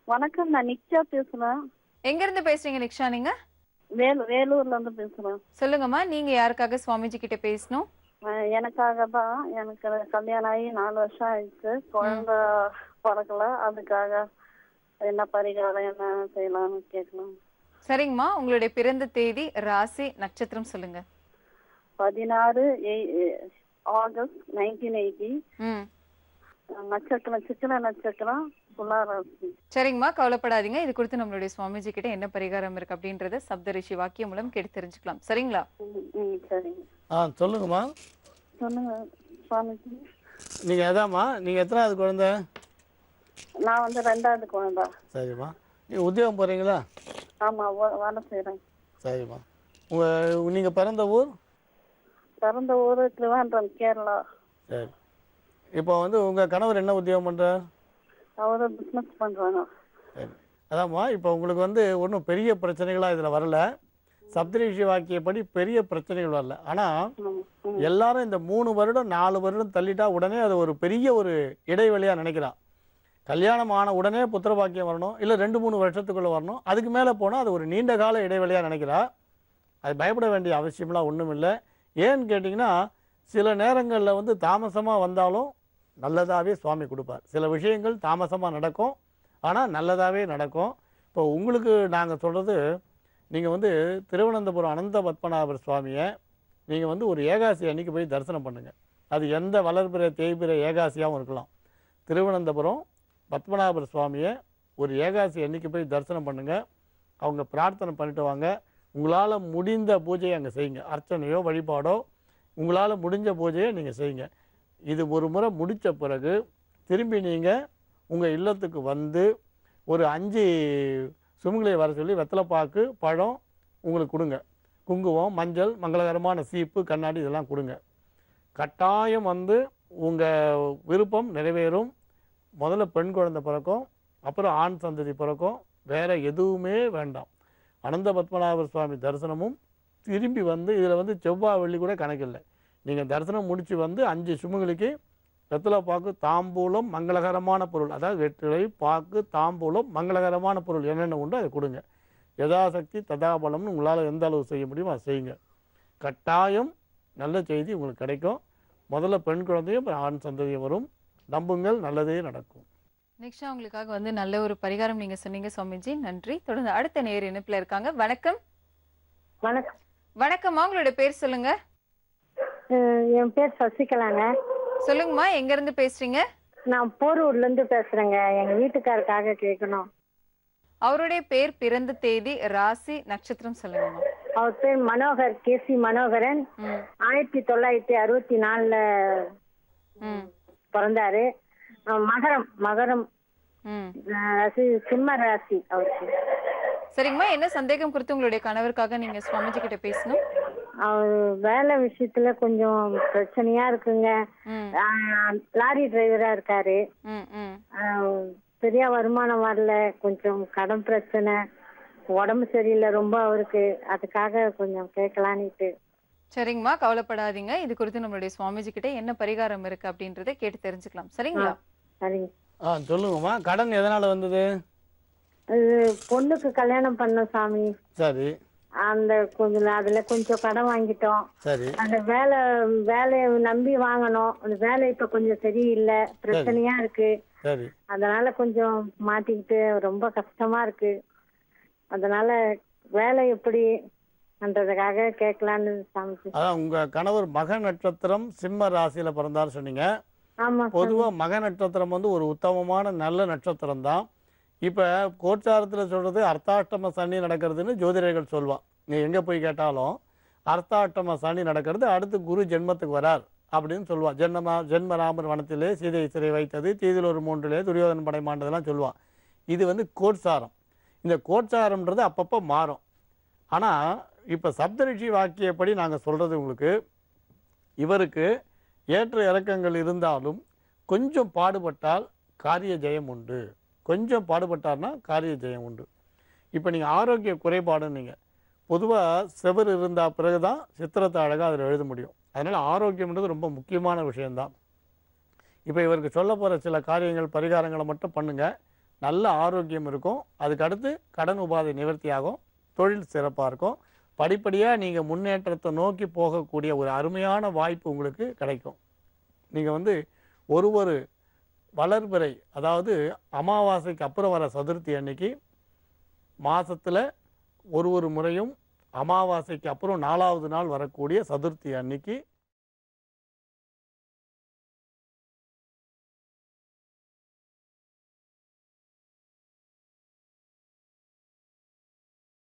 வணக்கம், நான் நிக்ஷா பேசுறேன். எங்க இருந்து பேசுறீங்க நிக்ஷா நீங்க? வேலூர்ல இருந்து பேசுறேன். சொல்லுங்கம்மா, நீங்க யாருக்காக சுவாமிஜி கிட்ட பேசணும்? எனக்காக தான். எனக்கு கல்யாணம் ஆகி 4 வருஷம் ஆயிடுச்சு. ம். குழந்தை பிறக்கல. அதுக்காக என்ன பரிகாரம் என்ன செய்யலாம்னு கேட்கலாம். சரிங்கம்மா, உங்களுடைய பிறந்த தேதி, ராசி, நட்சத்திரம் சொல்லுங்க. 16 ஆகஸ்ட் 1980. ம். நட்சத்திரம் சித்திர நட்சத்திரம், துலா ராசி. சரிங்கம்மா, கவலைப்படாதீங்க. இது குறித்து நம்மளுடைய சுவாமிஜி கிட்ட என்ன பரிகாரம் இருக்கு அப்படின்றத சப்தரிஷி வாக்கியம் மூலம் கேட்டு தெரிஞ்சுக்கலாம். சரிங்களா? சரிங்க. சொல்லுங்கம்மா. சொல்லுங்க சுவாமிஜி. நீங்கள் எதாம்மா, நீங்கள் எத்தனாவது குழந்தை? நான் வந்து 2வது குழந்தை. சரிம்மா. நீங்கள் உத்தியோகம் போகிறீங்களா? ஆமா, வேலை செய்யறேன். சரிம்மா. நீங்கள் பிறந்த ஊர்? பிறந்த ஊர் திருவாண்டம், கேரளா. சரி. இப்போ வந்து உங்கள் கணவர் என்ன உத்தியோகம் பண்ணுறார்? அவரு பிசினஸ் பண்றாங்க. சரி. அதாம்மா, இப்போ உங்களுக்கு வந்து ஒன்றும் பெரிய பிரச்சனைகளாக இதில் வரல. சப்தரிஷி வாக்கியப்படி பெரிய பிரச்சனைகள் வரல. ஆனால் எல்லாரும் இந்த 3 வருடம் 4 வருடம் தள்ளிட்டா உடனே அது ஒரு பெரிய ஒரு இடைவெளியாக நினைக்கிறான். கல்யாணம் ஆன உடனே புத்திர பாக்கியம் வரணும், இல்லை 2-3 வருஷத்துக்குள்ளே வரணும், அதுக்கு மேலே போனால் அது ஒரு நீண்ட கால இடைவெளியாக நினைக்கிறா. அது பயப்பட வேண்டிய அவசியம்லாம் ஒன்றும் இல்லை. ஏன்னு கேட்டிங்கன்னா, சில நேரங்களில் வந்து தாமசமாக வந்தாலும் நல்லதாகவே சுவாமி கொடுப்பார். சில விஷயங்கள் தாமசமாக நடக்கும், ஆனால் நல்லதாகவே நடக்கும். இப்போ உங்களுக்கு நாங்கள் சொல்கிறது, நீங்கள் வந்து திருவனந்தபுரம் அனந்த பத்மநாபர் சுவாமியை நீங்கள் வந்து ஒரு ஏகாசி அன்னைக்கு போய் தரிசனம் பண்ணுங்கள். அது எந்த வளர்பிறை தேய்பிறை ஏகாசியாகவும் இருக்கலாம். திருவனந்தபுரம் பத்மநாபர் சுவாமியை ஒரு ஏகாசி அன்னைக்கு போய் தரிசனம் பண்ணுங்கள். அவங்க பிரார்த்தனை பண்ணிட்டு வாங்க. உங்களால் முடிந்த பூஜையை அங்கே செய்யுங்க. அர்ச்சனையோ வழிபாடோ உங்களால் முடிஞ்ச பூஜையை நீங்கள் செய்யுங்க. இது ஒரு முறை முடித்த பிறகு திரும்பி நீங்கள் உங்கள் இல்லத்துக்கு வந்து ஒரு 5 சுமுங்களை வர சொல்லி வெத்தலைப்பாக்கு, பழம் உங்களுக்கு கொடுங்க. குங்குமம், மஞ்சள், மங்களகரமான சீப்பு, கண்ணாடி இதெல்லாம் கொடுங்க. கட்டாயம் வந்து உங்கள் விருப்பம் நிறைவேறும். முதல்ல பெண் குழந்தை பிறக்கும், அப்புறம் ஆண் சந்ததி பிறக்கும். வேறு எதுவுமே வேண்டாம். அனந்த பத்மநாபர் சுவாமி தரிசனமும் திரும்பி வந்து இதில் வந்து செவ்வாய் வெள்ளி கூட கணக்கில்லை. நீங்கள் தரிசனம் முடித்து வந்து 5 சுமுகளுக்கு வெத்தலை பாக்கு, தாம்பூலம், மங்களகரமான பொருள், அதாவது வெற்றிலை பாக்கு, தாம்பூலம், மங்களகரமான பொருள் என்னென்ன உண்டோ அதை கொடுங்க. யதாசக்தி ததாபலம்னு உங்களால் எந்த அளவு செய்ய முடியுமோ அதை செய்யுங்க. கட்டாயம் நல்ல செய்தி உங்களுக்கு கிடைக்கும். முதல்ல பெண் குழந்தையும் ஆண் சந்ததியும் வரும். நம்புங்கள், நல்லதே நடக்கும். நிக்ஷா, உங்களுக்காக வந்து நல்ல ஒரு பரிகாரம் நீங்க சொன்னீங்க சுவாமிஜி, நன்றி. தொடர்ந்து அடுத்த நேயர் இணைப்புல இருக்காங்க. வணக்கம். வணக்கம். வணக்கம்மா, உங்களோட பேர் சொல்லுங்க. என் பேர் சசிகலாங்க. சொல்லுங்கம்மா, எங்க இருந்து பேசுறீங்க? நான் போரூர்ல இருந்து பேசுறேங்க. எங்க வீட்டுக்காரருக்காக கேட்கணும். அவருடைய பேர், பிறந்த தேதி, ராசி, நட்சத்திரம் சொல்லுங்கம்மா. அவர் பேர் மனோகர், கேசி மனோகரன். 1964ல பிறந்தாரு. மகரம் மகரம் ராசி, சிம்ம ராசி அவருக்கு. சரிங்கம்மா, என்ன சந்தேகம் குறித்து உங்களுடைய கணவருக்காக நீங்க சுவாமிஜி கிட்ட பேசணும்? அவர் வேலை விஷயத்துல கொஞ்சம் பிரச்சனையா இருக்குங்க. லாரி டிரைவரா இருக்காரு. பெரிய வருமானம் வரல, கொஞ்சம் கடன் பிரச்சனை, உடம்பு சரியில்லை ரொம்ப அவருக்கு. அதுக்காக கொஞ்சம் கேட்கலான்னுட்டு. சரிங்கம்மா, கவலைப்படாதீங்க. இது குறித்து நம்மளுடைய சுவாமிஜி கிட்ட என்ன பரிகாரம் இருக்கு அப்படின்றத கேட்டு தெரிஞ்சுக்கலாம். சரிங்களா? சரிங்க. சொல்லுங்கம்மா. கடன் எதனால வந்தது? பொண்ணுக்கு கல்யாணம் பண்ண சாமி. சரி. அந்த அதுல கொஞ்சம் கடன் வாங்கிட்டோம். சரி. அந்த வேலையை நம்பி வாங்கணும். அந்த வேலை இப்ப கொஞ்சம் சரியில்லை, பிரச்சனையா இருக்கு. சரி. அதனால கொஞ்சம் மாட்டிக்கிட்டு ரொம்ப கஷ்டமா இருக்கு. அதனால வேலை எப்படின்றதுக்காக கேட்கலான்னு சாமி. அதான் உங்க கணவர் மக நட்சத்திரம் சிம்ம ராசியில பிறந்தாரு சொன்னீங்க. ஆமா. பொதுவா மக நட்சத்திரம் வந்து ஒரு உத்தமமான நல்ல நட்சத்திரம் தான். இப்போ கோச்சாரத்தில் சொல்கிறது அர்த்தாஷ்டம சனி நடக்கிறதுன்னு ஜோதிடர்கள் சொல்லுவான். நீ எங்கே போய் கேட்டாலும் அர்த்தாஷ்டம சனி நடக்கிறது, அடுத்து குரு ஜென்மத்துக்கு வரார் அப்படின்னு சொல்லுவான். ஜென்மராமர் வனத்திலே சீதையை சிறை வைத்தது, தீதில் ஒரு 3லே துரியோதன படை மாண்டதெல்லாம் சொல்லுவான். இது வந்து கோட்சாரம். இந்த கோட்சாரம்ன்றது அப்பப்போ மாறும். ஆனால் இப்போ சப்தரிஷி வாக்கியப்படி நாங்கள் சொல்கிறது உங்களுக்கு, இவருக்கு ஏற்ற இறக்கங்கள் இருந்தாலும் கொஞ்சம் பாடுபட்டால் காரிய ஜெயம் உண்டு. கொஞ்சம் பாடுபட்டார்னா காரிய ஜெயம் உண்டு. இப்போ நீங்கள் ஆரோக்கிய குறைபாடுன்னு நீங்கள் பொதுவாக செவர் இருந்தால் பிறகு தான் சித்திரத்தை அழகாக அதில் எழுத முடியும். அதனால் ஆரோக்கியம்ன்றது ரொம்ப முக்கியமான விஷயந்தான். இப்போ இவருக்கு சொல்ல போகிற சில காரியங்கள் பரிகாரங்களை மட்டும் பண்ணுங்கள். நல்ல ஆரோக்கியம் இருக்கும். அதுக்கு அடுத்து கடன் உபாதை நிவர்த்தியாகும். தொழில் சிறப்பாக இருக்கும். படிப்படியாக நீங்கள் முன்னேற்றத்தை நோக்கி போகக்கூடிய ஒரு அருமையான வாய்ப்பு உங்களுக்கு கிடைக்கும். நீங்கள் வந்து ஒரு வளர்பிறை, அதாவது அமாவாசைக்கு அப்புறம் வர சதுர்த்தி அன்னைக்கு மாதத்தில் ஒரு முறையும் அமாவாசைக்கு அப்புறம் 4வது நாள் வரக்கூடிய சதுர்த்தி அன்னைக்கு